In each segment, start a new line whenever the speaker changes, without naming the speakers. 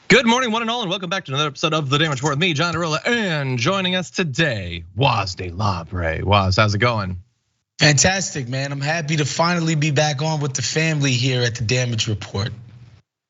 Good morning, one and all, and welcome back to another episode of The Damage Report with me, Iadarola, and joining us today, Wosny Lambre. Woz, how's it going?
Fantastic, man. I'm happy to finally be back on with the family here at The Damage Report.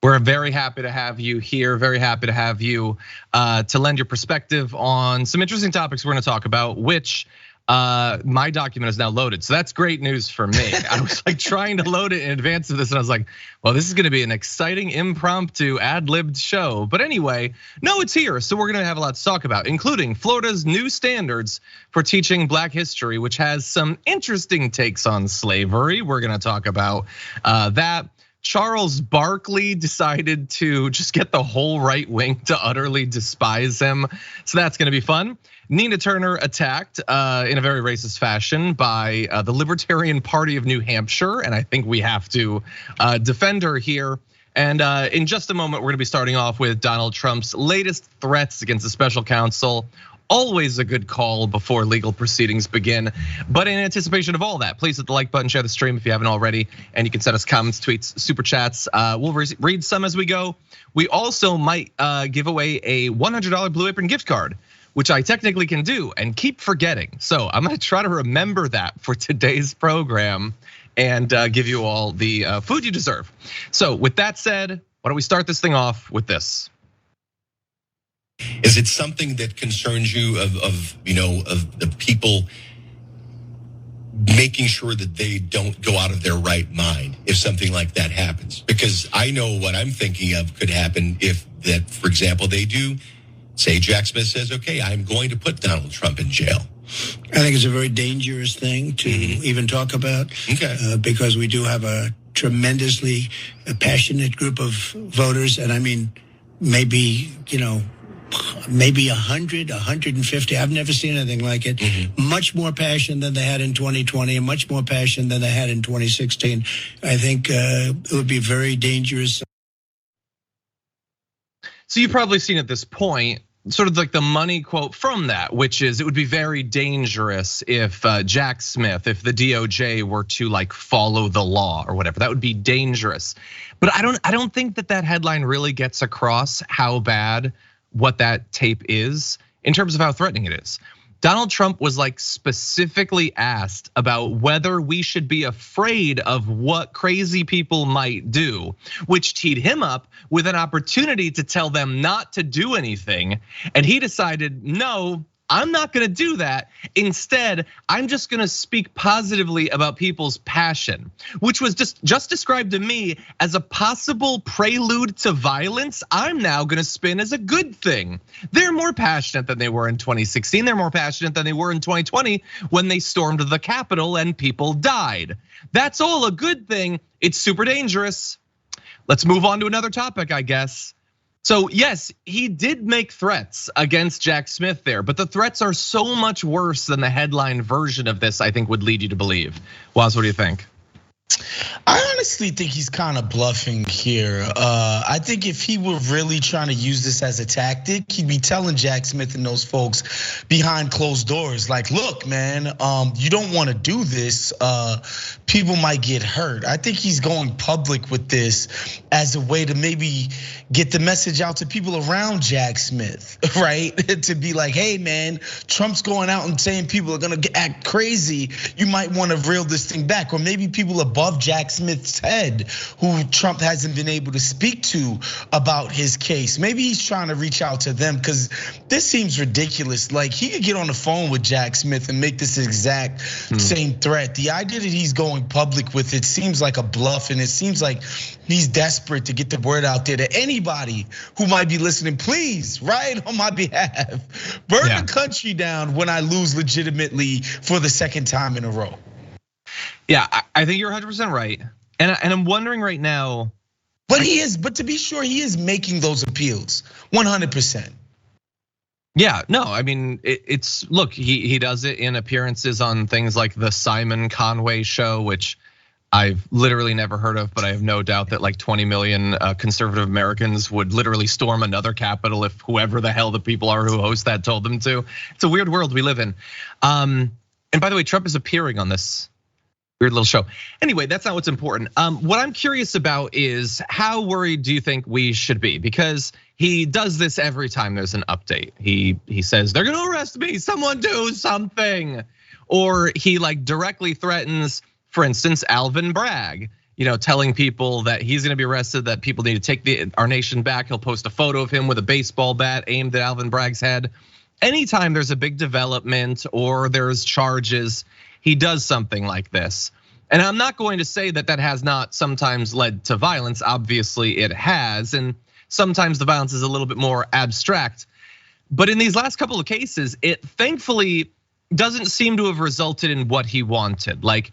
We're very happy to have you here, very happy to have you to lend your perspective on some interesting topics we're gonna talk about, which my document is now loaded. So that's great news for me. I was like trying to load it in advance of this and I was like, well, this is gonna be an exciting impromptu ad-libbed show. But anyway, no, it's here. So we're gonna have a lot to talk about, including Florida's new standards for teaching Black history, which has some interesting takes on slavery. We're gonna talk about that. Charles Barkley decided to just get the whole right wing to utterly despise him. So that's gonna be fun. Nina Turner attacked in a very racist fashion by the Libertarian Party of New Hampshire. And I think we have to defend her here. And in just a moment, we're gonna be starting off with Donald Trump's latest threats against the special counsel. Always a good call before legal proceedings begin. But in anticipation of all that, please hit the like button, share the stream if you haven't already, and you can send us comments, tweets, super chats. We'll read some as we go. We also might give away a $100 Blue Apron gift card, which I technically can do and keep forgetting. So I'm gonna try to remember that for today's program and give you all the food you deserve. So with that said, why don't we start this thing off with this?
Is it something that concerns you of the people making sure that they don't go out of their right mind if something like that happens? Because I know what I'm thinking of could happen if that, for example, they do say Jack Smith says, okay, I'm going to put Donald Trump in jail.
I think it's a very dangerous thing to even talk about, because we do have a tremendously passionate group of voters. And I mean, maybe 100, 150. I've never seen anything like it. Much more passion than they had in 2020 and much more passion than they had in 2016. I think it would be very dangerous.
So you've probably seen at this point, sort of like the money quote from that, which is it would be very dangerous if Jack Smith, if the DOJ were to like follow the law or whatever. That would be dangerous. But I don't think that headline really gets across how bad what that tape is in terms of how threatening it is. Donald Trump was like specifically asked about whether we should be afraid of what crazy people might do, which teed him up with an opportunity to tell them not to do anything. And he decided, no, I'm not gonna do that. Instead, I'm just gonna speak positively about people's passion, which was just described to me as a possible prelude to violence. I'm now gonna spin as a good thing. They're more passionate than they were in 2016. They're more passionate than they were in 2020 when they stormed the Capitol and people died. That's all a good thing. It's super dangerous. Let's move on to another topic, I guess. So yes, he did make threats against Jack Smith there, but the threats are so much worse than the headline version of this, I think would lead you to believe. Woz, what do you think?
I honestly think he's kind of bluffing here. I think if he were really trying to use this as a tactic, he'd be telling Jack Smith and those folks behind closed doors, like, look, man, you don't want to do this. People might get hurt. I think he's going public with this as a way to maybe get the message out to people around Jack Smith, right? To be like, hey, man, Trump's going out and saying people are gonna act crazy. You might want to reel this thing back, or maybe people above Jack Smith's head who Trump hasn't been able to speak to about his case. Maybe he's trying to reach out to them because this seems ridiculous. Like he could get on the phone with Jack Smith and make this exact same threat. The idea that he's going public with it seems like a bluff, and it seems like he's desperate to get the word out there to anybody who might be listening. Please, write on my behalf. Burn the country down when I lose legitimately for the second time in a row.
Yeah, I think you're 100% right. And I'm wondering right now.
But to be sure, he is making those appeals 100%.
Yeah, no, I mean, look, he does it in appearances on things like the Simon Conway show, which I've literally never heard of, but I have no doubt that like 20 million conservative Americans would literally storm another Capitol if whoever the hell the people are who host that told them to. It's a weird world we live in. And by the way, Trump is appearing on this Weird little show. Anyway, that's not what's important. What I'm curious about is how worried do you think we should be? Because he does this every time there's an update. He says, they're gonna arrest me, someone do something. Or he like directly threatens, for instance, Alvin Bragg, telling people that he's gonna be arrested, that people need to take our nation back. He'll post a photo of him with a baseball bat aimed at Alvin Bragg's head. Anytime there's a big development or there's charges, he does something like this. And I'm not going to say that has not sometimes led to violence. Obviously it has, and sometimes the violence is a little bit more abstract. But in these last couple of cases, it thankfully doesn't seem to have resulted in what he wanted. Like,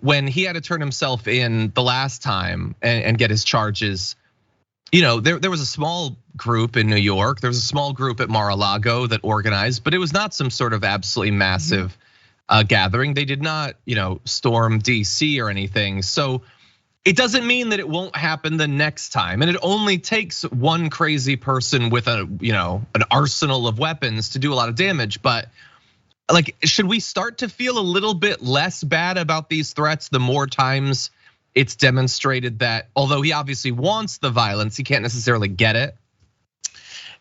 when he had to turn himself in the last time and get his charges, there was a small group in New York, there was a small group at Mar-a-Lago that organized, but it was not some sort of absolutely massive gathering. They did not, storm DC or anything. So it doesn't mean that it won't happen the next time. And it only takes one crazy person with an arsenal of weapons to do a lot of damage. But like, should we start to feel a little bit less bad about these threats the more times it's demonstrated that although he obviously wants the violence, he can't necessarily get it?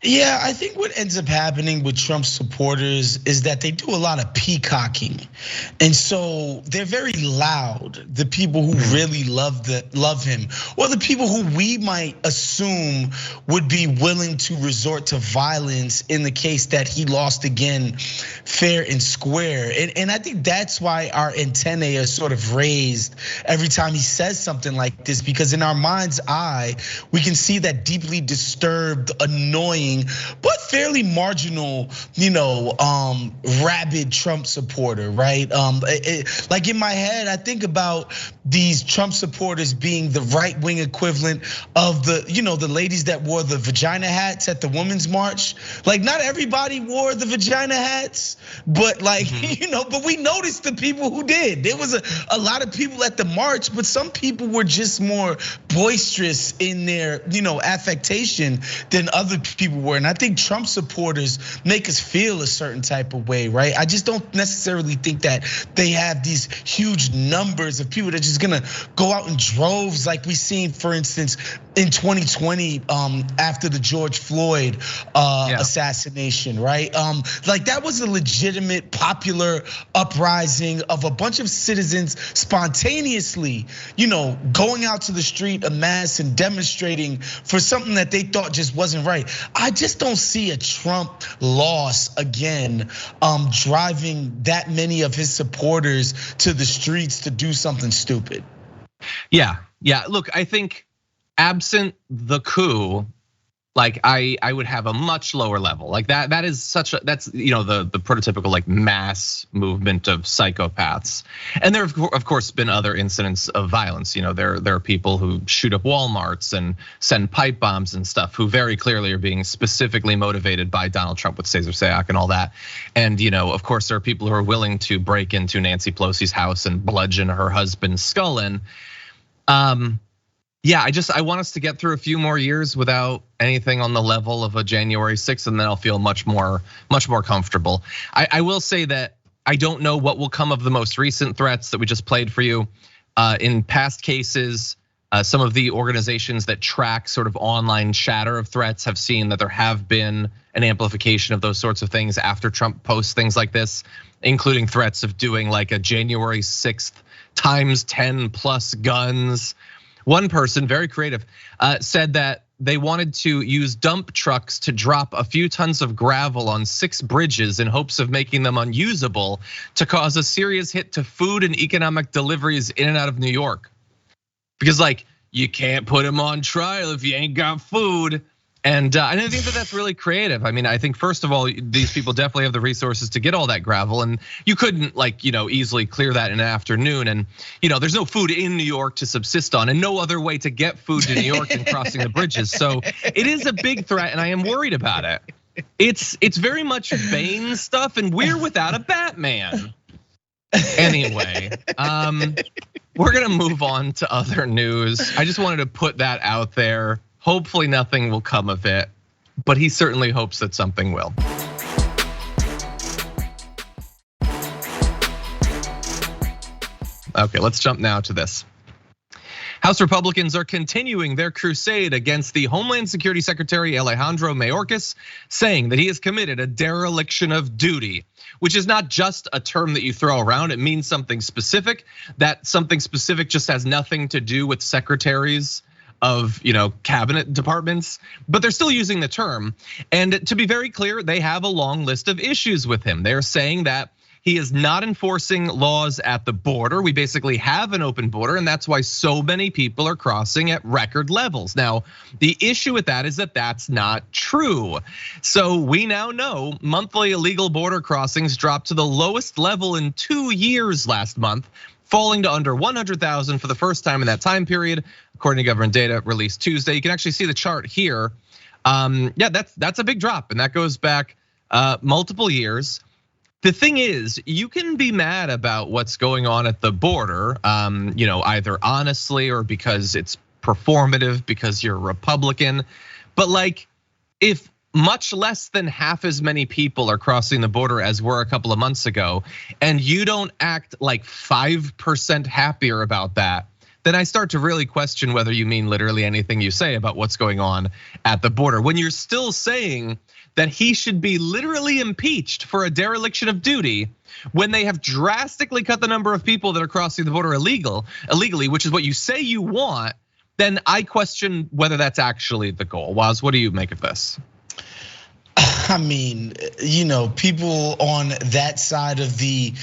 Yeah, I think what ends up happening with Trump supporters is that they do a lot of peacocking. And so they're very loud, the people who really love him, or the people who we might assume would be willing to resort to violence in the case that he lost again fair and square. And I think that's why our antennae are sort of raised every time he says something like this, because in our mind's eye, we can see that deeply disturbed, annoying, but fairly marginal, rabid Trump supporter, right? Like in my head, I think about these Trump supporters being the right-wing equivalent of the ladies that wore the vagina hats at the Women's March. Like, not everybody wore the vagina hats, but like, but we noticed the people who did. There was a lot of people at the march, but some people were just more boisterous in their, affectation than other people were. And I think Trump supporters make us feel a certain type of way, right? I just don't necessarily think that they have these huge numbers of people that are just gonna go out in droves like we seen, for instance, in 2020 after the George Floyd assassination, right? Like that was a legitimate popular uprising of a bunch of citizens spontaneously, going out to the street en masse and demonstrating for something that they thought just wasn't right. I just don't see a Trump loss again driving that many of his supporters to the streets to do something stupid.
Yeah. Look, I think absent the coup, like I would have a much lower level. Like that is such a, that's the prototypical like mass movement of psychopaths. And there have of course been other incidents of violence. There are people who shoot up Walmarts and send pipe bombs and stuff who very clearly are being specifically motivated by Donald Trump with Cesar Sayoc and all that. And of course there are people who are willing to break into Nancy Pelosi's house and bludgeon her husband's skull in. Yeah, I want us to get through a few more years without anything on the level of a January 6th, and then I'll feel much more comfortable. I will say that I don't know what will come of the most recent threats that we just played for you. In past cases, some of the organizations that track sort of online chatter of threats have seen that there have been an amplification of those sorts of things after Trump posts things like this, including threats of doing like a January 6th times 10 plus guns. One person, very creative, said that they wanted to use dump trucks to drop a few tons of gravel on 6 bridges in hopes of making them unusable to cause a serious hit to food and economic deliveries in and out of New York. Because like, you can't put them on trial if you ain't got food. And I think that that's really creative. I mean, I think first of all, these people definitely have the resources to get all that gravel, and you couldn't like easily clear that in an afternoon. And there's no food in New York to subsist on, and no other way to get food to New York than crossing the bridges. So it is a big threat, and I am worried about it. It's very much Bane stuff, and we're without a Batman. Anyway, we're gonna move on to other news. I just wanted to put that out there. Hopefully nothing will come of it, but he certainly hopes that something will. Okay, let's jump now to this. House Republicans are continuing their crusade against the Homeland Security Secretary Alejandro Mayorkas, saying that he has committed a dereliction of duty, which is not just a term that you throw around. It means something specific. That something specific just has nothing to do with secretaries of cabinet departments, but they're still using the term. And to be very clear, they have a long list of issues with him. They're saying that he is not enforcing laws at the border. We basically have an open border, and that's why so many people are crossing at record levels. Now, the issue with that is that that's not true. So we now know monthly illegal border crossings dropped to the lowest level in 2 years last month, falling to under 100,000 for the first time in that time period, according to government data released Tuesday. You can actually see the chart here. Yeah, that's a big drop, and that goes back multiple years. The thing is, you can be mad about what's going on at the border, either honestly or because it's performative, because you're a Republican. But like, if much less than half as many people are crossing the border as were a couple of months ago, and you don't act like 5% happier about that, then I start to really question whether you mean literally anything you say about what's going on at the border. When you're still saying that he should be literally impeached for a dereliction of duty, when they have drastically cut the number of people that are crossing the border illegally, which is what you say you want, then I question whether that's actually the goal. Woz, what do you make of this?
I mean, people on that side of the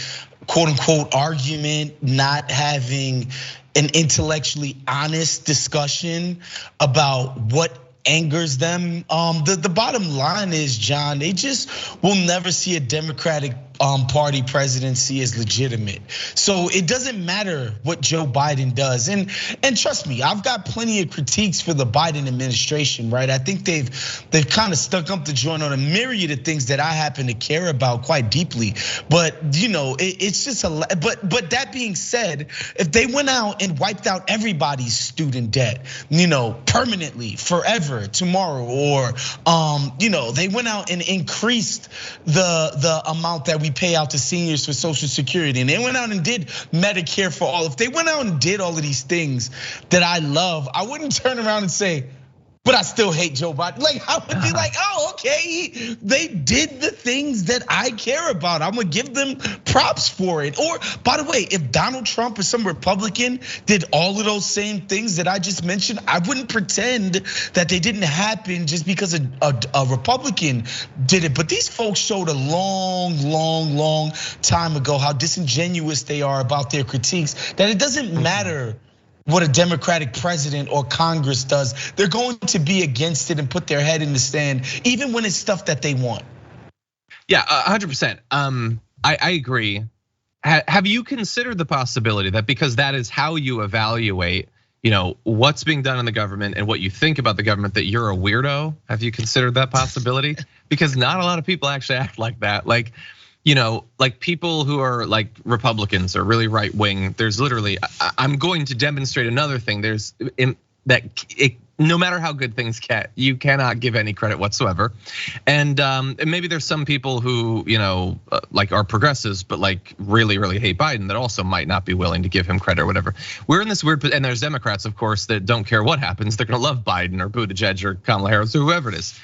quote unquote argument, not having an intellectually honest discussion about what angers them. The bottom line is, John, they just will never see a Democratic Party presidency as legitimate. So it doesn't matter what Joe Biden does. And trust me, I've got plenty of critiques for the Biden administration, right? I think they've kind of stuck up the joint on a myriad of things that I happen to care about quite deeply. But it's just but that being said, if they went out and wiped out everybody's student debt, permanently, forever, tomorrow, or they went out and increased the amount that we pay out to seniors for Social Security, and they went out and did Medicare for all. If they went out and did all of these things that I love, I wouldn't turn around and say, but I still hate Joe Biden. Like, I would be like, oh, okay, they did the things that I care about. I'm gonna give them props for it. Or, by the way, if Donald Trump or some Republican did all of those same things that I just mentioned, I wouldn't pretend that they didn't happen just because a Republican did it. But these folks showed a long time ago how disingenuous they are about their critiques, that it doesn't matter what a Democratic president or Congress does. They're going to be against it and put their head in the sand, even when it's stuff that they want.
Yeah, 100%. I agree. Have you considered the possibility that because that is how you evaluate, what's being done in the government and what you think about the government, that you're a weirdo? Have you considered that possibility? Because not a lot of people actually act like that. Like people who are like Republicans or really right wing, there's literally, I'm going to demonstrate another thing. There's no matter how good things get, you cannot give any credit whatsoever. And maybe there's some people who, like are progressives, but like really hate Biden, that also might not be willing to give him credit or whatever. We're in this weird, and there's Democrats, of course, that don't care what happens. They're gonna love Biden or Buttigieg or Kamala Harris or whoever it is.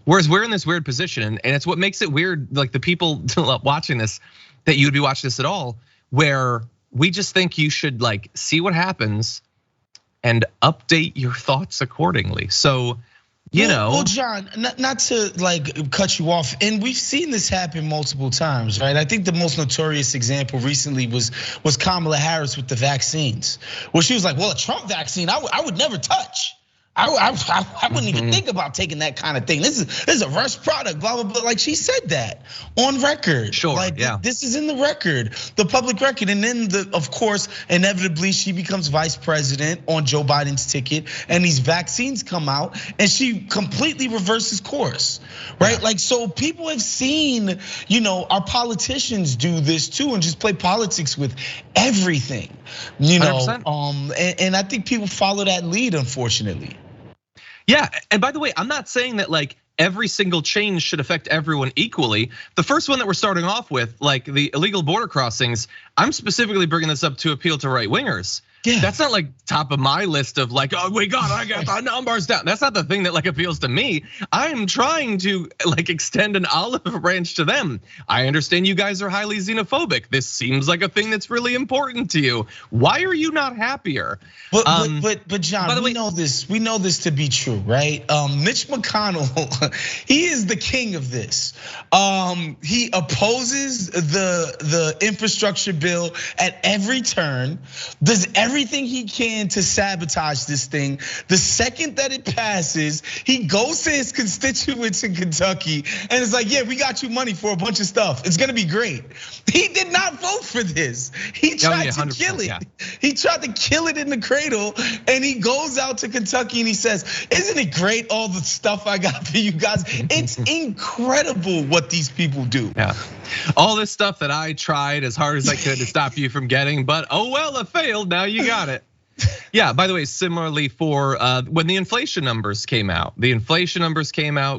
Whereas we're in this weird position, and it's what makes it weird, like the people watching this, that you would be watching this at all, where we just think you should like see what happens and update your thoughts accordingly. So,
Well, John, not to like cut you off, and we've seen this happen multiple times, right? I think the most notorious example recently was Kamala Harris with the vaccines, where she was like, well, a Trump vaccine, I would never touch. I wouldn't even think about taking that kind of thing. This is a rush product, blah, blah, blah. Like she said that on record.
Sure,
like,
yeah.
This is in the record, the public record. And then of course, inevitably she becomes vice president on Joe Biden's ticket, and these vaccines come out and she completely reverses course, right? Yeah. Like, so people have seen, our politicians do this too and just play politics with everything, 100%. And I think people follow that lead, unfortunately.
Yeah, and by the way, I'm not saying that like every single change should affect everyone equally. The first one that we're starting off with, like the illegal border crossings, I'm specifically bringing this up to appeal to right wingers. Yeah. That's not like top of my list of like, oh my God, I got the numbers down. That's not the thing that like appeals to me. I'm trying to like extend an olive branch to them. I understand you guys are highly xenophobic. This seems like a thing that's really important to you. Why are you not happier?
But John, by the way, we know this to be true, right? Mitch McConnell, he is the king of this. He opposes the infrastructure bill at every turn. Does everything he can to sabotage this thing. The second that it passes, he goes to his constituents in Kentucky and is like, yeah, we got you money for a bunch of stuff. It's gonna be great. He did not vote for this. He tried to kill it. Yeah. He tried to kill it in the cradle, and he goes out to Kentucky and he says, isn't it great all the stuff I got for you guys? It's incredible what these people do.
Yeah, all this stuff that I tried as hard as I could to stop you from getting, but oh well, it failed, now you got it. Yeah, by the way, similarly for when the inflation numbers came out,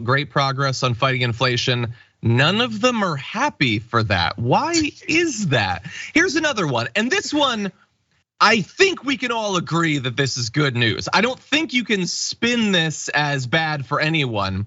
great progress on fighting inflation. None of them are happy for that. Why is that? Here's another one, and this one, I think we can all agree that this is good news. I don't think you can spin this as bad for anyone.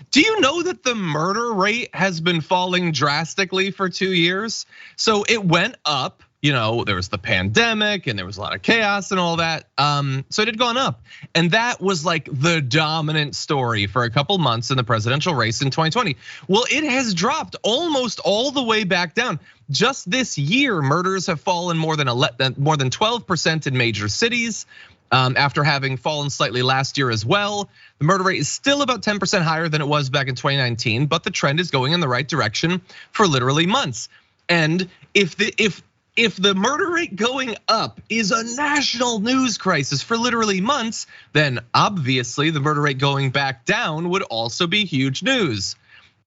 Do you know that the murder rate has been falling drastically for 2 years? So it went up, there was the pandemic and there was a lot of chaos and all that. So it had gone up. And that was like the dominant story for a couple months in the presidential race in 2020. Well, it has dropped almost all the way back down. Just this year, murders have fallen more than 12% in major cities. After having fallen slightly last year as well. The murder rate is still about 10% higher than it was back in 2019, but the trend is going in the right direction for literally months. And if the murder rate going up is a national news crisis for literally months, then obviously the murder rate going back down would also be huge news.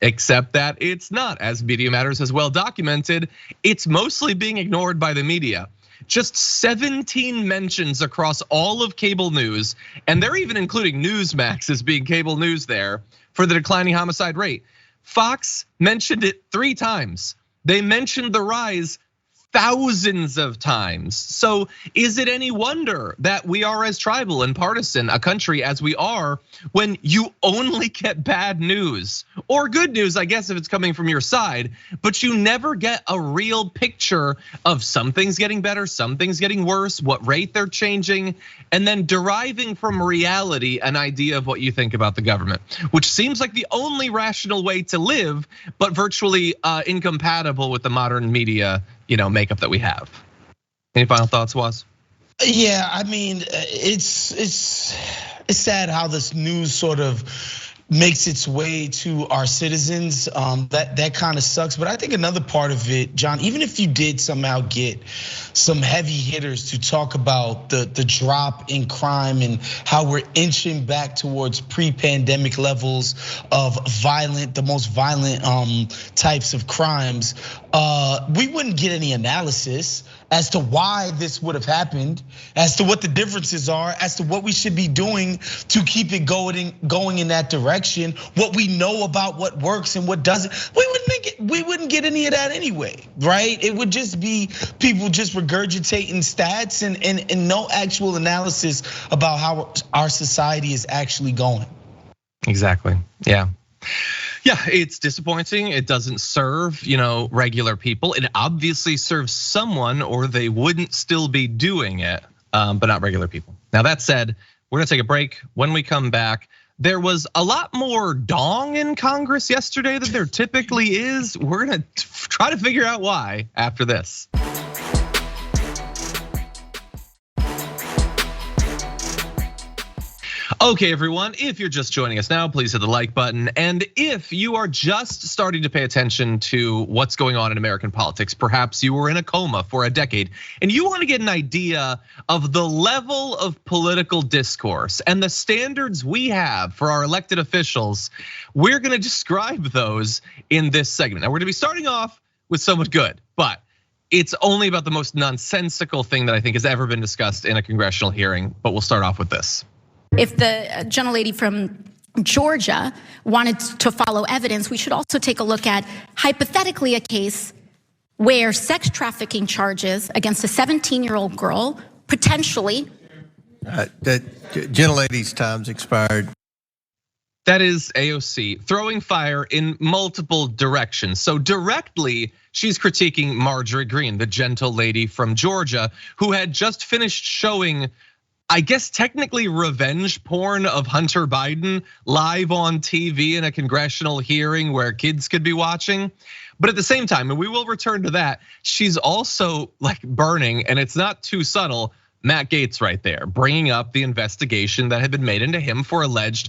Except that it's not, as Media Matters has well documented, it's mostly being ignored by the media. Just 17 mentions across all of cable news, and they're even including Newsmax as being cable news there for the declining homicide rate. Fox mentioned it 3 times. They mentioned the rise thousands of times. So is it any wonder that we are as tribal and partisan a country as we are when you only get bad news or good news, I guess, if it's coming from your side, but you never get a real picture of some things getting better, some things getting worse, what rate they're changing, and then deriving from reality an idea of what you think about the government, which seems like the only rational way to live, but virtually incompatible with the modern media makeup that we have. Any final thoughts, Woz?
Yeah, I mean, it's sad how this news sort of makes its way to our citizens. That kind of sucks. But I think another part of it, John, even if you did somehow get some heavy hitters to talk about the drop in crime and how we're inching back towards pre-pandemic levels of the most violent types of crimes, we wouldn't get any analysis as to why this would have happened, as to what the differences are, as to what we should be doing to keep it going in that direction, what we know about what works and what doesn't. We wouldn't get any of that anyway, right? It would just be people just regurgitating stats and no actual analysis about how our society is actually going.
Exactly, yeah. Yeah, it's disappointing. It doesn't serve, regular people. It obviously serves someone or they wouldn't still be doing it, but not regular people. Now that said, we're gonna take a break. When we come back, there was a lot more dong in Congress yesterday than there typically is. We're gonna try to figure out why after this. Okay, everyone, if you're just joining us now, please hit the like button. And if you are just starting to pay attention to what's going on in American politics, perhaps you were in a coma for a decade and you want to get an idea of the level of political discourse and the standards we have for our elected officials, we're gonna describe those in this segment. Now, we're gonna be starting off with somewhat good, but it's only about the most nonsensical thing that I think has ever been discussed in a congressional hearing, but we'll start off with this.
If the gentlelady from Georgia wanted to follow evidence, we should also take a look at hypothetically a case where sex trafficking charges against a 17-year-old girl potentially.
The gentlelady's time's expired.
That is AOC throwing fire in multiple directions. So directly, she's critiquing Marjorie Greene, the gentle lady from Georgia, who had just finished showing, I guess technically revenge porn of Hunter Biden live on TV in a congressional hearing where kids could be watching. But at the same time, and we will return to that, she's also like burning, and it's not too subtle, Matt Gaetz right there, bringing up the investigation that had been made into him for alleged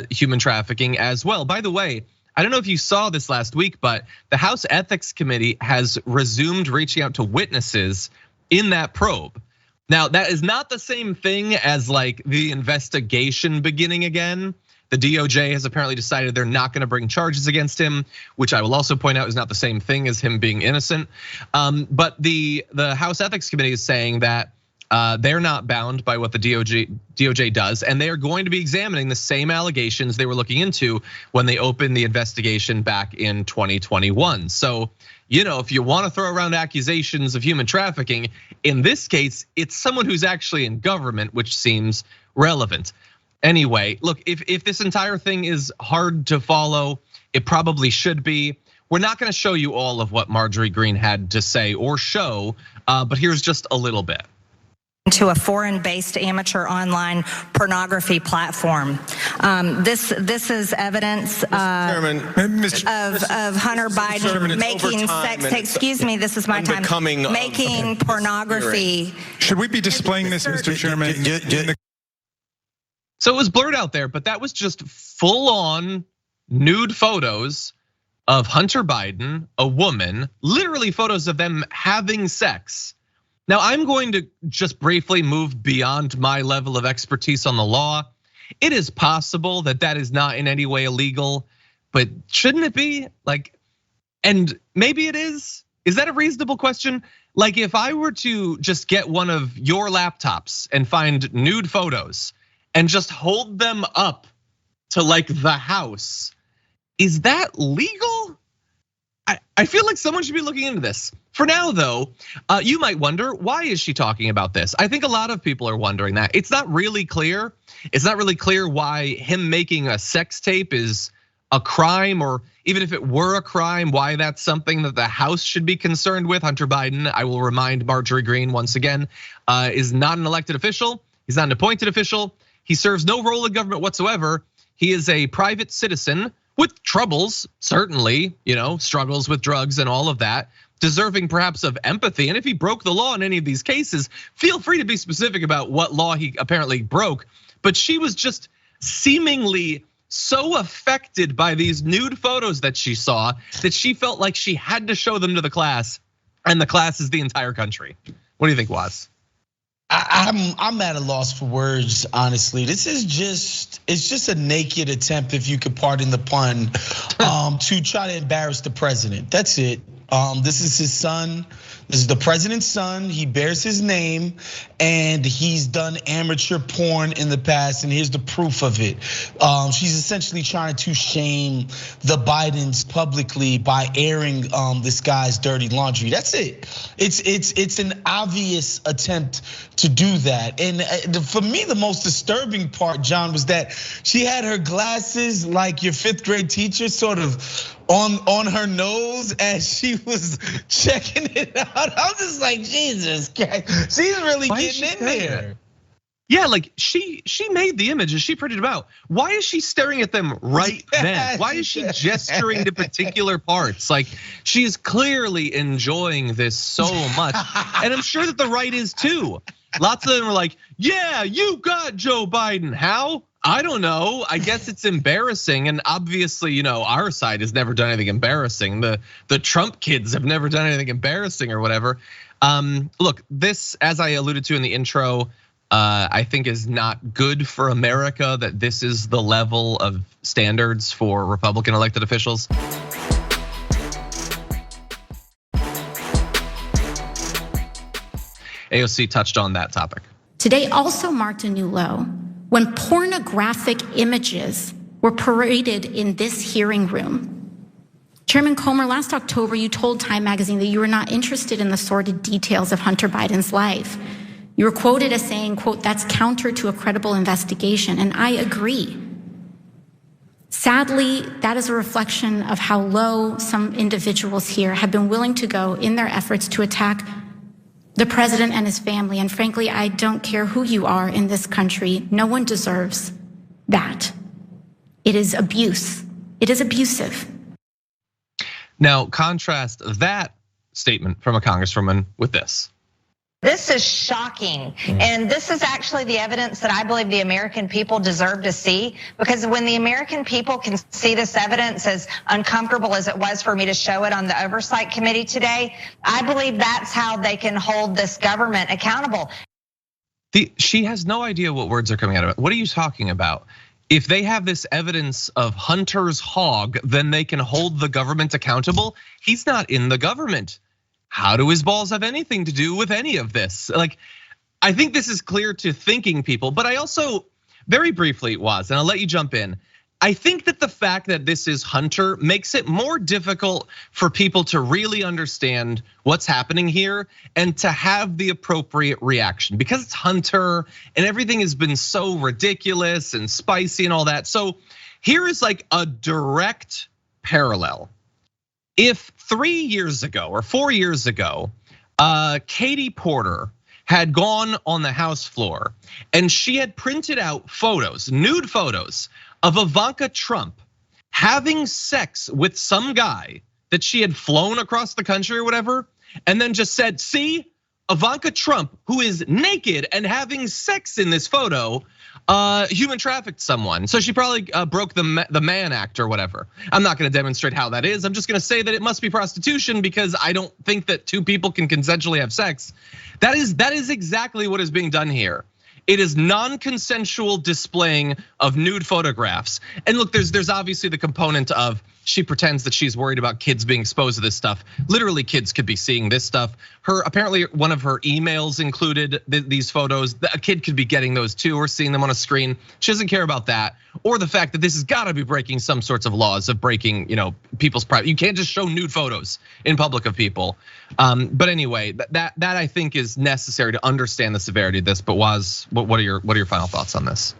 human trafficking as well. By the way, I don't know if you saw this last week, but the House Ethics Committee has resumed reaching out to witnesses in that probe. Now, that is not the same thing as like the investigation beginning again. The DOJ has apparently decided they're not going to bring charges against him, which I will also point out is not the same thing as him being innocent. But the House Ethics Committee is saying that they're not bound by what the DOJ does, and they are going to be examining the same allegations they were looking into when they opened the investigation back in 2021. So, if you want to throw around accusations of human trafficking, in this case, it's someone who's actually in government, which seems relevant. Anyway, look, if this entire thing is hard to follow, it probably should be. We're not going to show you all of what Marjorie Greene had to say or show, but here's just a little bit.
To a foreign-based amateur online pornography platform. This is evidence of Hunter Biden making sex. Excuse me, this is my time. Making pornography.
Should we be displaying this, Mr. Chairman?
So it was blurred out there, but that was just full-on nude photos of Hunter Biden, a woman, literally photos of them having sex. Now, I'm going to just briefly move beyond my level of expertise on the law. It is possible that that is not in any way illegal, but shouldn't it be? And maybe it is. Is that a reasonable question? Like if I were to just get one of your laptops and find nude photos and just hold them up to like the house, is that legal? I feel like someone should be looking into this. For now, though, you might wonder, why is she talking about this? I think a lot of people are wondering that. It's not really clear. It's not really clear why him making a sex tape is a crime, or even if it were a crime, why that's something that the House should be concerned with. Hunter Biden, I will remind Marjorie Greene once again, is not an elected official. He's not an appointed official. He serves no role in government whatsoever. He is a private citizen with troubles, certainly, struggles with drugs and all of that, deserving perhaps of empathy. And if he broke the law in any of these cases, feel free to be specific about what law he apparently broke. But she was just seemingly so affected by these nude photos that she saw that she felt like she had to show them to the class, and the class is the entire country. What do you think, Woz?
I'm at a loss for words, honestly. It's just a naked attempt, if you could pardon the pun, to try to embarrass the president. That's it. This is his son. This is the president's son. He bears his name, and he's done amateur porn in the past, and here's the proof of it. She's essentially trying to shame the Bidens publicly by airing this guy's dirty laundry. That's it. It's an obvious attempt to do that. And for me, the most disturbing part, John, was that she had her glasses like your 5th grade teacher sort of on her nose as she was checking it out. I'm just like, Jesus Christ, she's really getting in there.
Yeah, like she made the images, she printed them out. Why is she staring at them right then? Why is she gesturing to particular parts? Like she's clearly enjoying this so much. And I'm sure that the right is too. Lots of them are like, yeah, you got Joe Biden. How? I don't know. I guess it's embarrassing. And obviously, our side has never done anything embarrassing. The Trump kids have never done anything embarrassing or whatever. Look, this, as I alluded to in the intro, I think is not good for America that this is the level of standards for Republican elected officials. AOC touched on that topic.
Today also marked a new low when pornographic images were paraded in this hearing room. Chairman Comer, last October, you told Time magazine that you were not interested in the sordid details of Hunter Biden's life. You were quoted as saying, quote, "That's counter to a credible investigation," and I agree. Sadly, that is a reflection of how low some individuals here have been willing to go in their efforts to attack the president and his family. And frankly, I don't care who you are in this country. No one deserves that. It is abuse. It is abusive.
Now, contrast that statement from a congresswoman with this.
This is shocking. And this is actually the evidence that I believe the American people deserve to see, because when the American people can see this evidence, as uncomfortable as it was for me to show it on the Oversight Committee today, I believe that's how they can hold this government accountable.
She has no idea what words are coming out of it. What are you talking about? If they have this evidence of Hunter's hog, then they can hold the government accountable. He's not in the government. How do his balls have anything to do with any of this? Like, I think this is clear to thinking people, but I also, very briefly, Woz, and I'll let you jump in. I think that the fact that this is Hunter makes it more difficult for people to really understand what's happening here and to have the appropriate reaction, because it's Hunter and everything has been so ridiculous and spicy and all that. So here is like a direct parallel. If 3 years ago or 4 years ago, Katie Porter had gone on the House floor and she had printed out photos, nude photos of Ivanka Trump having sex with some guy that she had flown across the country or whatever, and then just said, "See, Ivanka Trump, who is naked and having sex in this photo, human trafficked someone." So she probably broke the Mann Act or whatever. I'm not gonna demonstrate how that is. I'm just gonna say that it must be prostitution, because I don't think that two people can consensually have sex. That is exactly what is being done here. It is non-consensual displaying of nude photographs. And look, there's obviously the component of she pretends that she's worried about kids being exposed to this stuff. Literally, kids could be seeing this stuff. Apparently one of her emails included these photos. A kid could be getting those too, or seeing them on a screen. She doesn't care about that, or the fact that this has got to be breaking some sorts of laws of breaking, people's private. You can't just show nude photos in public of people. But anyway, that I think is necessary to understand the severity of this. But Woz, what are your final thoughts on this?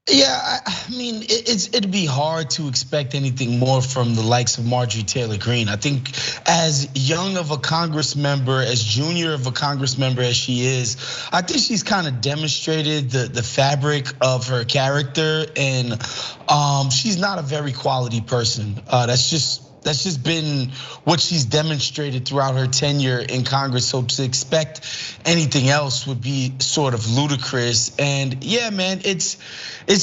Yeah, I mean, it'd be hard to expect anything more from the likes of Marjorie Taylor Greene. I think as young of a Congress member, as junior of a Congress member as she is, I think she's kind of demonstrated the fabric of her character, and she's not a very quality person. That's just been what she's demonstrated throughout her tenure in Congress. So to expect anything else would be sort of ludicrous. And yeah, man, it's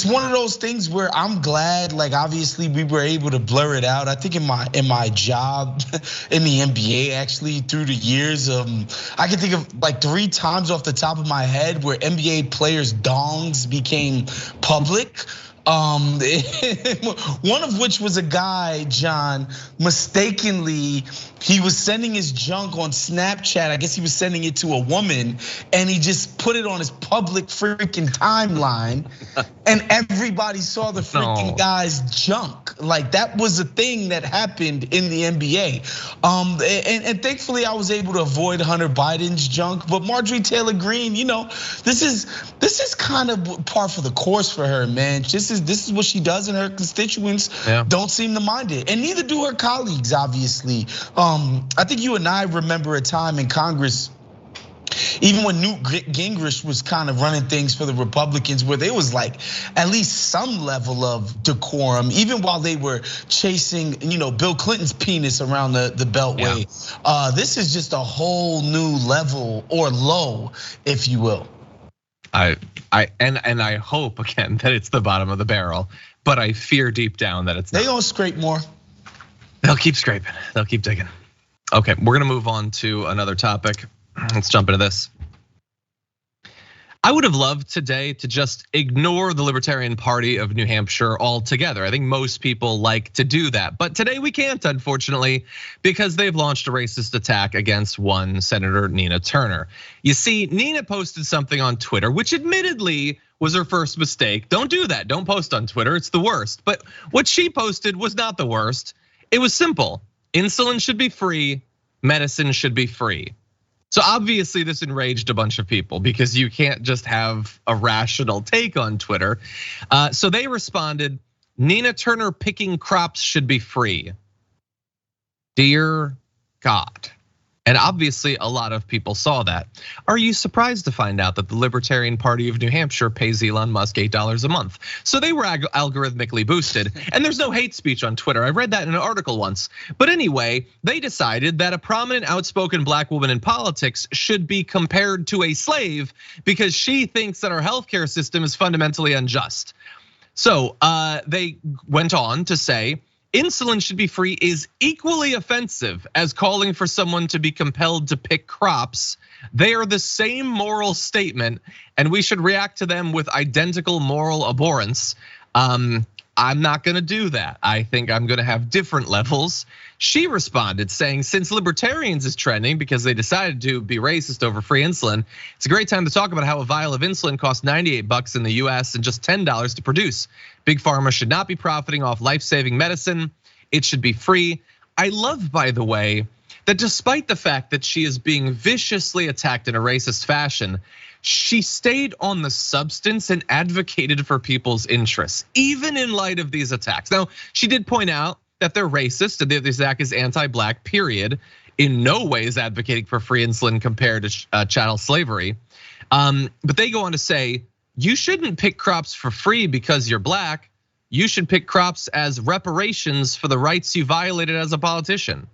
one of those things where I'm glad, like obviously we were able to blur it out. I think in my job in the NBA, actually through the years, I can think of like 3 times off the top of my head where NBA players' dongs became public. One of which was a guy, John, mistakenly, he was sending his junk on Snapchat. I guess he was sending it to a woman, and he just put it on his public freaking timeline, and everybody saw the freaking guy's junk. Like that was a thing that happened in the NBA. And thankfully I was able to avoid Hunter Biden's junk. But Marjorie Taylor Greene, this is kind of par for the course for her, man. This is what she does, and her constituents don't seem to mind it, and neither do her colleagues, obviously. I think you and I remember a time in Congress, even when Newt Gingrich was kind of running things for the Republicans, where there was like at least some level of decorum, even while they were chasing, Bill Clinton's penis around the Beltway. Yeah. This is just a whole new level, or low, if you will.
I hope again that it's the bottom of the barrel, but I fear deep down that it's not.
They gonna scrape more.
They'll keep scraping. They'll keep digging. Okay, we're gonna move on to another topic. Let's jump into this. I would have loved today to just ignore the Libertarian Party of New Hampshire altogether. I think most people like to do that, but today we can't, unfortunately, because they've launched a racist attack against one Senator Nina Turner. You see, Nina posted something on Twitter, which admittedly was her first mistake. Don't do that. Don't post on Twitter. It's the worst. But what she posted was not the worst. It was simple. Insulin should be free. Medicine should be free. So obviously this enraged a bunch of people because you can't just have a rational take on Twitter. So they responded, Nina Turner picking crops should be free. Dear God. And obviously a lot of people saw that. Are you surprised to find out that the Libertarian Party of New Hampshire pays Elon Musk $8 a month? So they were algorithmically boosted, and there's no hate speech on Twitter. I read that in an article once. But anyway, they decided that a prominent outspoken black woman in politics should be compared to a slave because she thinks that our healthcare system is fundamentally unjust. So they went on to say, insulin should be free is equally offensive as calling for someone to be compelled to pick crops. They are the same moral statement, and we should react to them with identical moral abhorrence. I'm not gonna do that. I think I'm gonna have different levels. She responded saying, since libertarians is trending because they decided to be racist over free insulin, it's a great time to talk about how a vial of insulin costs $98 in the US and just $10 to produce. Big pharma should not be profiting off life-saving medicine. It should be free. I love, by the way, that despite the fact that she is being viciously attacked in a racist fashion, she stayed on the substance and advocated for people's interests, even in light of these attacks. Now, she did point out that they're racist and the attack is anti-black, period. In no way is advocating for free insulin compared to chattel slavery. But they go on to say, you shouldn't pick crops for free because you're black. You should pick crops as reparations for the rights you violated as a politician.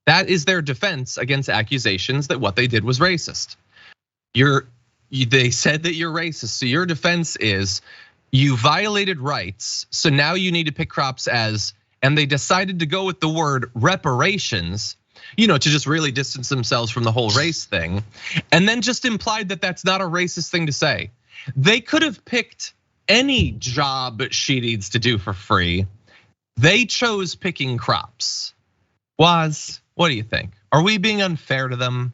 That is their defense against accusations that what they did was racist. They said that you're racist, so your defense is you violated rights, so now you need to pick crops as, and they decided to go with the word reparations, to just really distance themselves from the whole race thing, and then just implied that that's not a racist thing to say. They could have picked any job she needs to do for free. They chose picking crops. Woz, what do you think? Are we being unfair to them?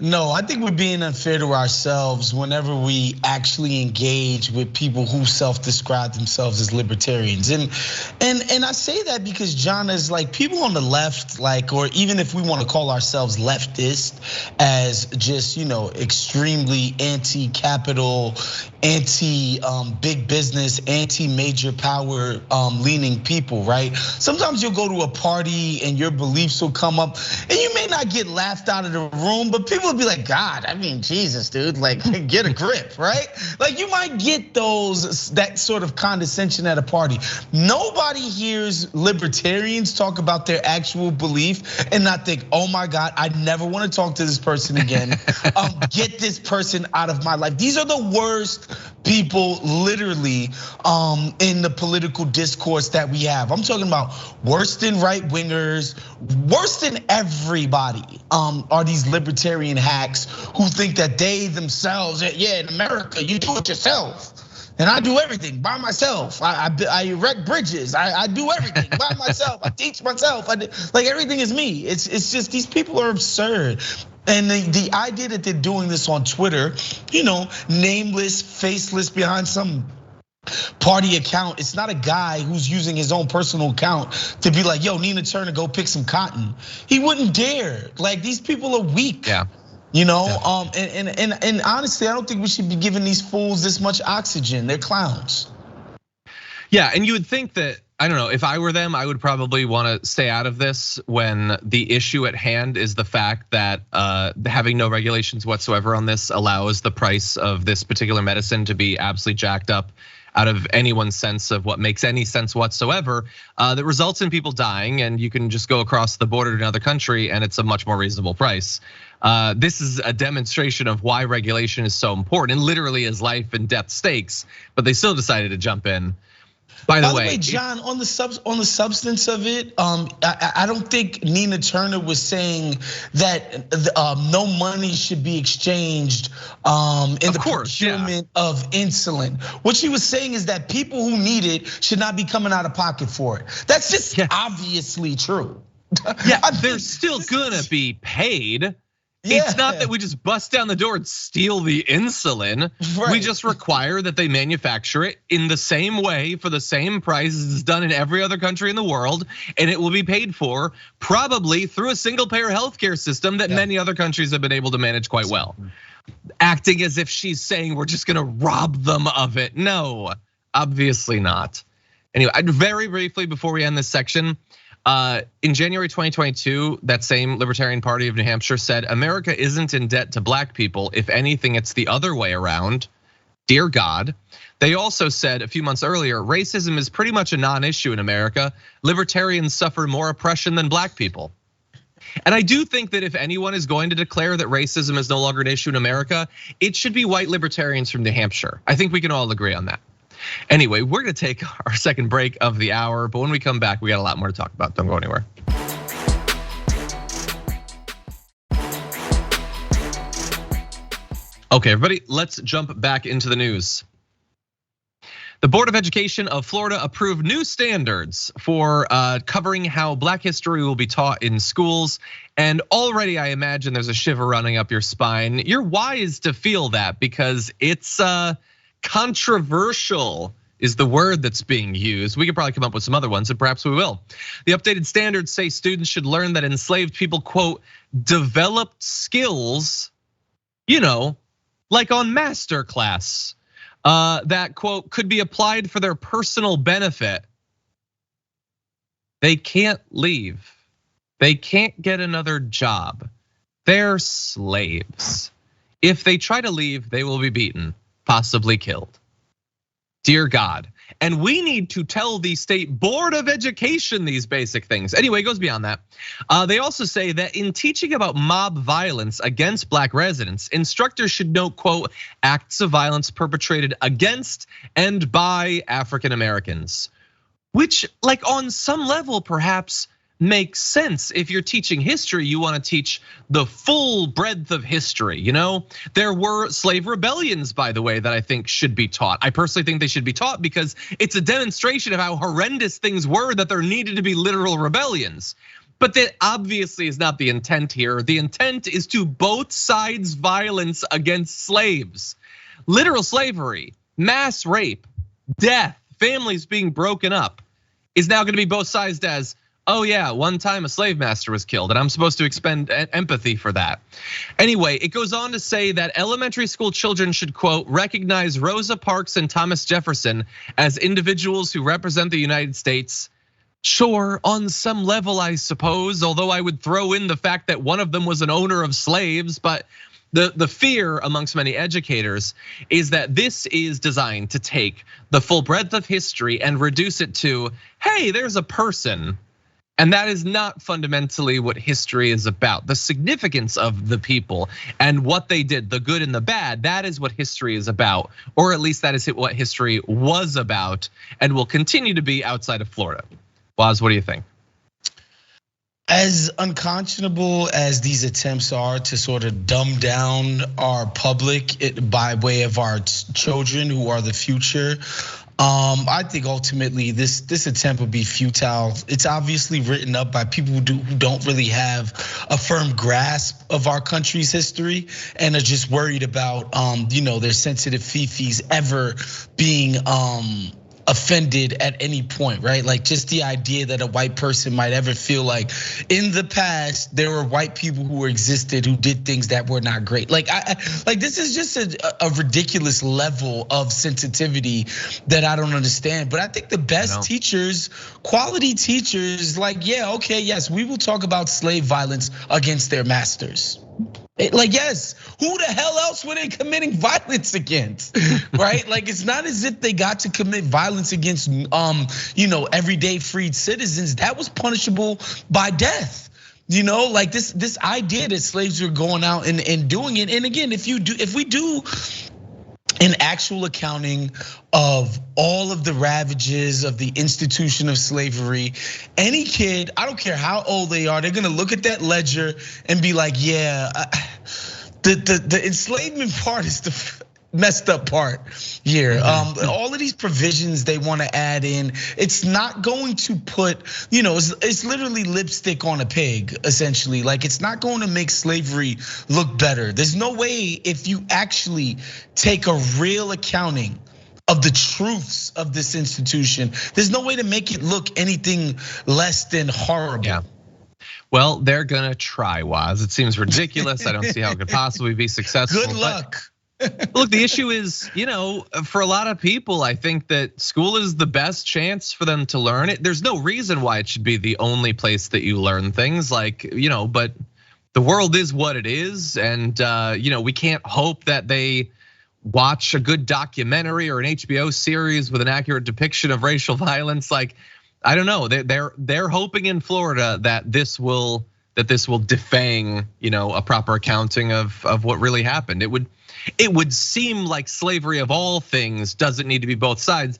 No, I think we're being unfair to ourselves whenever we actually engage with people who self-describe themselves as libertarians. And I say that because John is like people on the left, or even if we want to call ourselves leftist as just, extremely anti-capital, anti-big business, anti-major power leaning people, right? Sometimes you'll go to a party and your beliefs will come up and you may not get laughed out of the room, but people will be like, God, I mean, Jesus, dude, get a grip, right? You might get that sort of condescension at a party. Nobody hears libertarians talk about their actual belief and not think, oh my God, I never want to talk to this person again. Get this person out of my life. These are the worst people literally in the political discourse that we have. I'm talking about worse than right wingers, worse than everybody are these libertarian hacks who think that they themselves, yeah, in America, you do it yourself. And I do everything by myself. I erect bridges. I do everything by myself. I teach myself. Everything is me. It's just these people are absurd. And the idea that they're doing this on Twitter, nameless, faceless behind some party account. It's not a guy who's using his own personal account to be like, yo, Nina Turner, go pick some cotton. He wouldn't dare. These people are weak.
Yeah.
And honestly, I don't think we should be giving these fools this much oxygen. They're clowns.
Yeah, and you would think that, I don't know, if I were them, I would probably want to stay out of this when the issue at hand is the fact that having no regulations whatsoever on this allows the price of this particular medicine to be absolutely jacked up out of anyone's sense of what makes any sense whatsoever, that results in people dying, and you can just go across the border to another country and it's a much more reasonable price. This is a demonstration of why regulation is so important and literally is life and death stakes, but they still decided to jump in. By the way,
John, on the substance of it, I don't think Nina Turner was saying that no money should be exchanged in the procurement of insulin. What she was saying is that people who need it should not be coming out of pocket for it. That's just obviously true.
Yeah, they're still gonna be paid. It's not that we just bust down the door and steal the insulin. Right. We just require that they manufacture it in the same way for the same price as it's done in every other country in the world. And it will be paid for probably through a single payer healthcare system that many other countries have been able to manage quite well. Acting as if she's saying we're just gonna rob them of it. No, obviously not. Anyway, very briefly before we end this section, in January 2022, that same Libertarian Party of New Hampshire said, America isn't in debt to black people. If anything, it's the other way around. Dear God. They also said a few months earlier, racism is pretty much a non-issue in America. Libertarians suffer more oppression than black people. And I do think that if anyone is going to declare that racism is no longer an issue in America, it should be white libertarians from New Hampshire. I think we can all agree on that. Anyway, we're gonna take our second break of the hour, but when we come back, we got a lot more to talk about. Don't go anywhere. Okay, everybody, let's jump back into the news. The Board of Education of Florida approved new standards for covering how Black history will be taught in schools. And already I imagine there's a shiver running up your spine. You're wise to feel that because it's controversial is the word that's being used. We could probably come up with some other ones, and perhaps we will. The updated standards say students should learn that enslaved people, quote, developed skills, like on masterclass, that, quote, could be applied for their personal benefit. They can't leave. They can't get another job. They're slaves. If they try to leave, they will be beaten, possibly killed. Dear God. And we need to tell the state board of education these basic things. Anyway, it goes beyond that. They also say that in teaching about mob violence against black residents, instructors should note, quote, acts of violence perpetrated against and by African Americans. Which, like on some level, perhaps makes sense. If you're teaching history, you want to teach the full breadth of history. There were slave rebellions, by the way, that I think should be taught. I personally think they should be taught because it's a demonstration of how horrendous things were that there needed to be literal rebellions. But that obviously is not the intent here. The intent is to both sides' violence against slaves. Literal slavery, mass rape, death, families being broken up is now going to be both sized as, oh yeah, one time a slave master was killed and I'm supposed to expend empathy for that. Anyway, it goes on to say that elementary school children should, quote, recognize Rosa Parks and Thomas Jefferson as individuals who represent the United States. Sure, on some level, I suppose, although I would throw in the fact that one of them was an owner of slaves, but the fear amongst many educators is that this is designed to take the full breadth of history and reduce it to, hey, there's a person. And that is not fundamentally what history is about. The significance of the people and what they did, the good and the bad, that is what history is about. Or at least that is what history was about and will continue to be outside of Florida. Woz, what do you think?
As unconscionable as these attempts are to sort of dumb down our public by way of our children who are the future, I think ultimately this attempt would be futile. It's obviously written up by people who don't really have a firm grasp of our country's history and are just worried about their sensitive fifis ever being offended at any point, right? Like just the idea that a white person might ever feel like in the past there were white people who existed who did things that were not great. Like this is just a ridiculous level of sensitivity that I don't understand. But I think the best teachers, quality teachers, like, yeah, okay, yes, we will talk about slave violence against their masters. Like, yes, who the hell else were they committing violence against, right? Like, it's not as if they got to commit violence against, everyday freed citizens. That was punishable by death. Like this idea that slaves were going out and doing it. And again, if we do an actual accounting of all of the ravages of the institution of slavery, any kid, I don't care how old they are, they're gonna look at that ledger and be like, yeah, the enslavement part is messed up part here. All of these provisions they want to add in, it's not going to put, it's literally lipstick on a pig, essentially. Like, it's not going to make slavery look better. There's no way, if you actually take a real accounting of the truths of this institution, there's no way to make it look anything less than horrible.
Yeah. Well, they're gonna try, Woz. It seems ridiculous. I don't see how it could possibly be successful.
Good luck.
Look, the issue is, for a lot of people, I think that school is the best chance for them to learn it. There's no reason why it should be the only place that you learn things, like, but the world is what it is, and we can't hope that they watch a good documentary or an HBO series with an accurate depiction of racial violence. Like, I don't know. They're hoping in Florida that this will defang, a proper accounting of what really happened. It would seem like slavery of all things doesn't need to be both sides.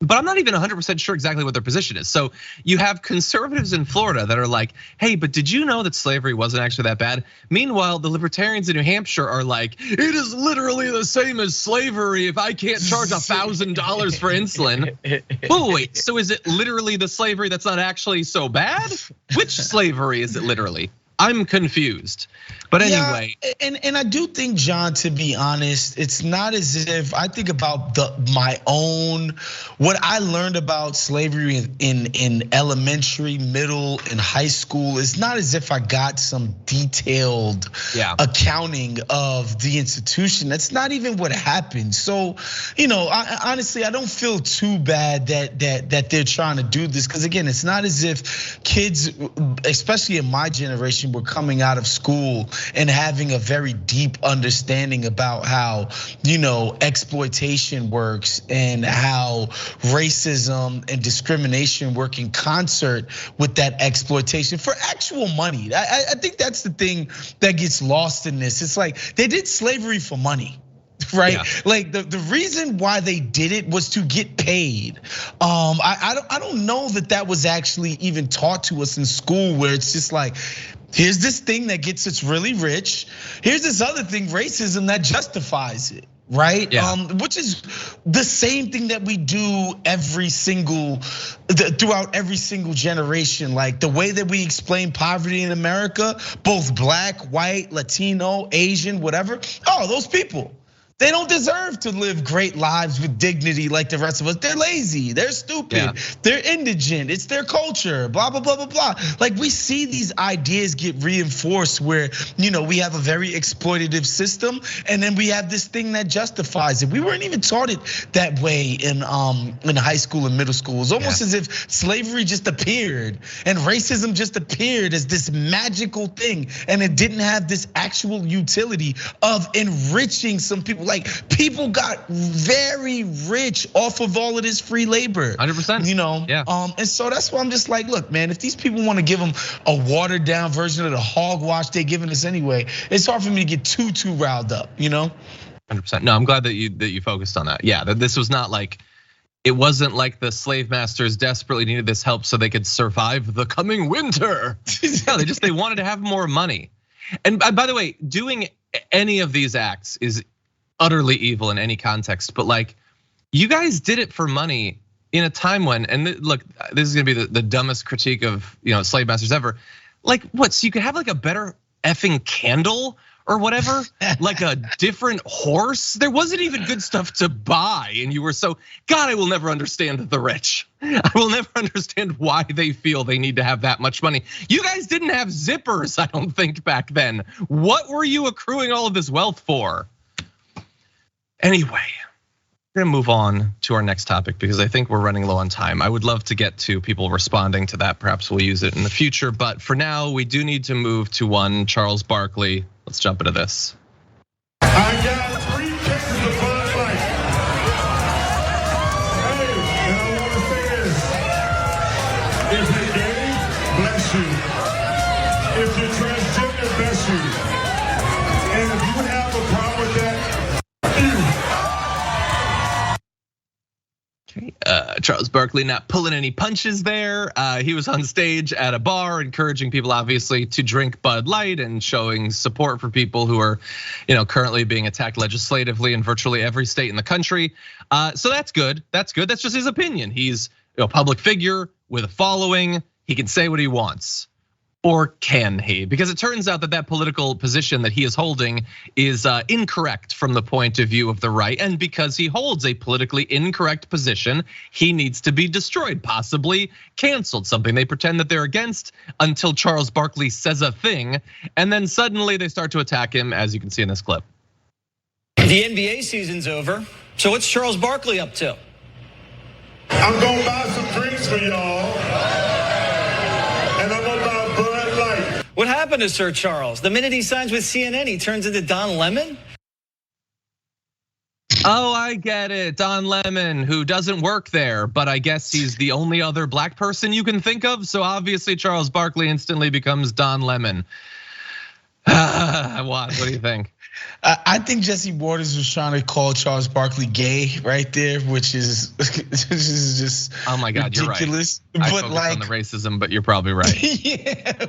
But I'm not even 100% sure exactly what their position is. So you have conservatives in Florida that are like, hey, but did you know that slavery wasn't actually that bad? Meanwhile, the libertarians in New Hampshire are like, it is literally the same as slavery if I can't charge $1,000 for insulin. Wait, so is it literally the slavery that's not actually so bad? Which slavery is it literally? I'm confused. But anyway.
Yeah, and I do think, John, to be honest, it's not as if I think about what I learned about slavery in elementary, middle, and high school. It's not as if I got some detailed accounting of the institution. That's not even what happened. So, honestly, I don't feel too bad that they're trying to do this, because again, it's not as if kids, especially in my generation, were coming out of school and having a very deep understanding about how, exploitation works and how racism and discrimination work in concert with that exploitation for actual money. I think that's the thing that gets lost in this. It's like they did slavery for money. Right, yeah. Like the reason why they did it was to get paid. I don't know that was actually even taught to us in school, where it's just like, here's this thing that gets us really rich. Here's this other thing, racism, that justifies it. Right, which is the same thing that we do throughout every single generation. Like the way that we explain poverty in America, both black, white, Latino, Asian, whatever. Oh, those people, they don't deserve to live great lives with dignity like the rest of us. They're lazy, they're stupid, they're indigent, it's their culture, blah, blah, blah, blah, blah. Like we see these ideas get reinforced where, we have a very exploitative system, and then we have this thing that justifies it. We weren't even taught it that way in high school and middle school. It's almost as if slavery just appeared and racism just appeared as this magical thing, and it didn't have this actual utility of enriching some people. Like people got very rich off of all of this free labor.
100%.
And so that's why I'm just like, look, man, if these people want to give them a watered down version of the hogwash they're giving us anyway, it's hard for me to get too riled up,
100%. No, I'm glad that you focused on that. Yeah, that this was not like, it wasn't like the slave masters desperately needed this help so they could survive the coming winter. No, they wanted to have more money. And by the way, doing any of these acts is utterly evil in any context, but like you guys did it for money in a time when, and look, this is gonna be the dumbest critique of slave masters ever. Like what? So you could have like a better effing candle or whatever, like a different horse. There wasn't even good stuff to buy, and you were so, God, I will never understand the rich. I will never understand why they feel they need to have that much money. You guys didn't have zippers, I don't think, back then. What were you accruing all of this wealth for? Anyway, we're gonna move on to our next topic because I think we're running low on time. I would love to get to people responding to that. Perhaps we'll use it in the future, but for now, we do need to move to one Charles Barkley. Let's jump into this.
I got 3 cases of Bud Light. Hey, and I want to say this. If you're gay, bless you. If you're transgender, bless you. And if you have a problem with that,
Charles Barkley not pulling any punches there. He was on stage at a bar encouraging people, obviously, to drink Bud Light and showing support for people who are, currently being attacked legislatively in virtually every state in the country. So that's good. That's good. That's just his opinion. He's a public figure with a following. He can say what he wants. Or can he? Because it turns out that political position that he is holding is incorrect from the point of view of the right. And because he holds a politically incorrect position, he needs to be destroyed, possibly canceled, something they pretend that they're against until Charles Barkley says a thing. And then suddenly they start to attack him, as you can see in this clip.
The NBA season's over. So what's Charles Barkley up to?
I'm gonna buy some drinks for y'all. And I'm gonna buy Bud Light.
What happened to Sir Charles? The minute he signs with CNN, he turns into Don Lemon?
Oh, I get it. Don Lemon, who doesn't work there, but I guess he's the only other black person you can think of. So obviously Charles Barkley instantly becomes Don Lemon. What do you think?
I think Jesse Waters was trying to call Charles Barkley gay right there, which is just
oh my God,
ridiculous.
You're right. I focused on the racism, but you're probably right.
Yeah,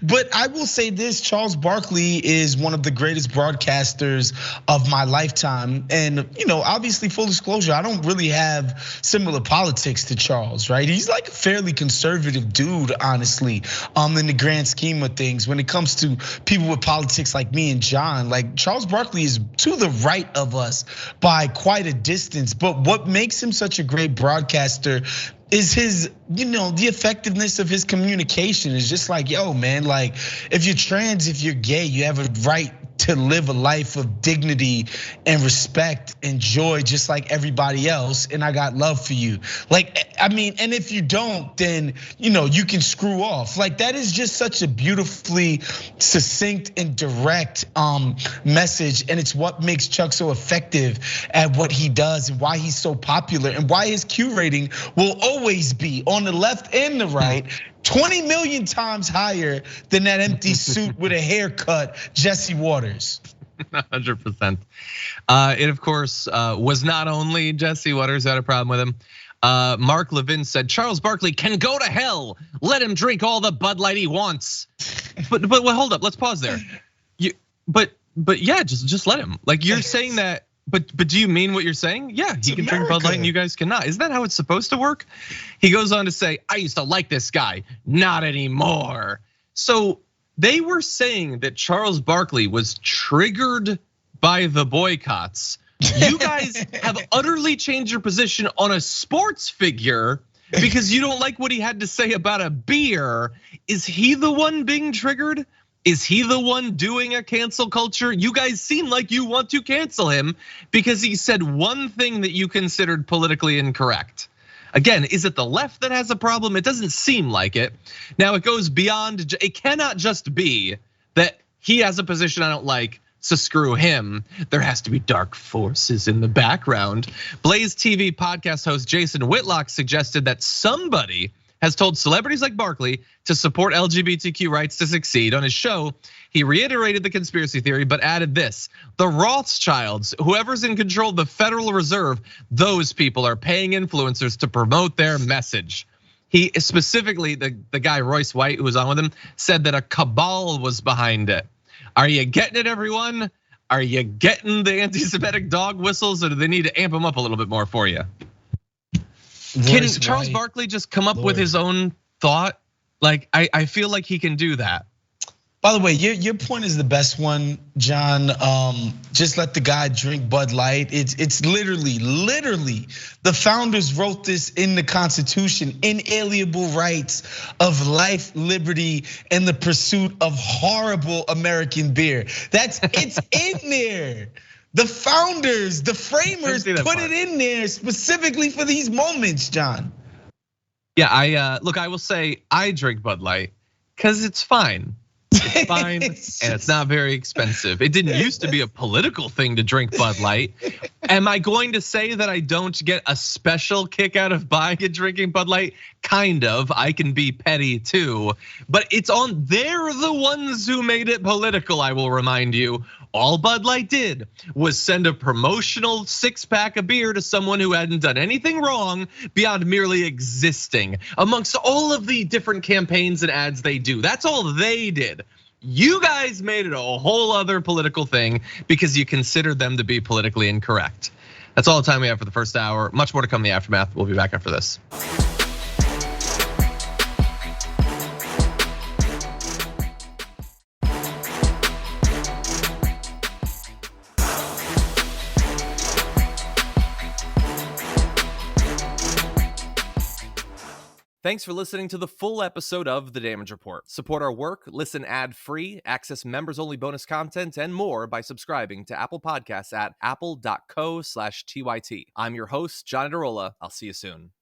but I will say this: Charles Barkley is one of the greatest broadcasters of my lifetime, and obviously, full disclosure, I don't really have similar politics to Charles, right? He's like a fairly conservative dude, honestly, in the grand scheme of things. When it comes to people with politics like me and John, like Charles Barkley is to the right of us by quite a distance. But what makes him such a great broadcaster is his, the effectiveness of his communication. Is just like, yo, man, like if you're trans, if you're gay, you have a right to live a life of dignity and respect and joy just like everybody else, and I got love for you. Like, I mean, and if you don't, then you can screw off. Like, that is just such a beautifully succinct and direct message, and it's what makes Chuck so effective at what he does and why he's so popular and why his Q rating will always be on the left and the right 20 million times higher than that empty suit with a haircut, Jesse Waters.
100%. It of course was not only Jesse Waters who had a problem with him. Mark Levin said Charles Barkley can go to hell. Let him drink all the Bud Light he wants. But hold up, let's pause there. But yeah, just let him. Like, you're saying that. But do you mean what you're saying? Yeah, he can drink Bud Light and you guys cannot. Isn't that how it's supposed to work? He goes on to say, I used to like this guy, not anymore. So they were saying that Charles Barkley was triggered by the boycotts. You guys have utterly changed your position on a sports figure because you don't like what he had to say about a beer. Is he the one being triggered? Is he the one doing a cancel culture? You guys seem like you want to cancel him because he said one thing that you considered politically incorrect. Again, is it the left that has a problem? It doesn't seem like it. Now it goes beyond, it cannot just be that he has a position I don't like, so screw him. There has to be dark forces in the background. Blaze TV podcast host Jason Whitlock suggested that somebody has told celebrities like Barkley to support LGBTQ rights to succeed. On his show, he reiterated the conspiracy theory, but added this: the Rothschilds, whoever's in control of the Federal Reserve, those people are paying influencers to promote their message. He specifically, the guy Royce White, who was on with him, said that a cabal was behind it. Are you getting it, everyone? Are you getting the anti-Semitic dog whistles, or do they need to amp them up a little bit more for you? Can Charles Barkley just come up with his own thought? Like, I feel like he can do that.
By the way, your point is the best one, John. Just let the guy drink Bud Light. It's literally, the founders wrote this in the Constitution: inalienable rights of life, liberty, and the pursuit of horrible American beer. It's in there. The founders, the framers put it in there specifically for these moments, John.
Yeah, look, I will say I drink Bud Light because it's fine. It's fine, and it's not very expensive. It didn't used to be a political thing to drink Bud Light. Am I going to say that I don't get a special kick out of buying and drinking Bud Light? Kind of, I can be petty too. But they're the ones who made it political, I will remind you. All Bud Light did was send a promotional 6-pack of beer to someone who hadn't done anything wrong beyond merely existing amongst all of the different campaigns and ads they do. That's all they did. You guys made it a whole other political thing because you considered them to be politically incorrect. That's all the time we have for the first hour. Much more to come in the aftermath. We'll be back after this. Thanks for listening to the full episode of The Damage Report. Support our work, listen ad-free, access members-only bonus content, and more by subscribing to Apple Podcasts at apple.co/TYT. I'm your host, John Iadarola. I'll see you soon.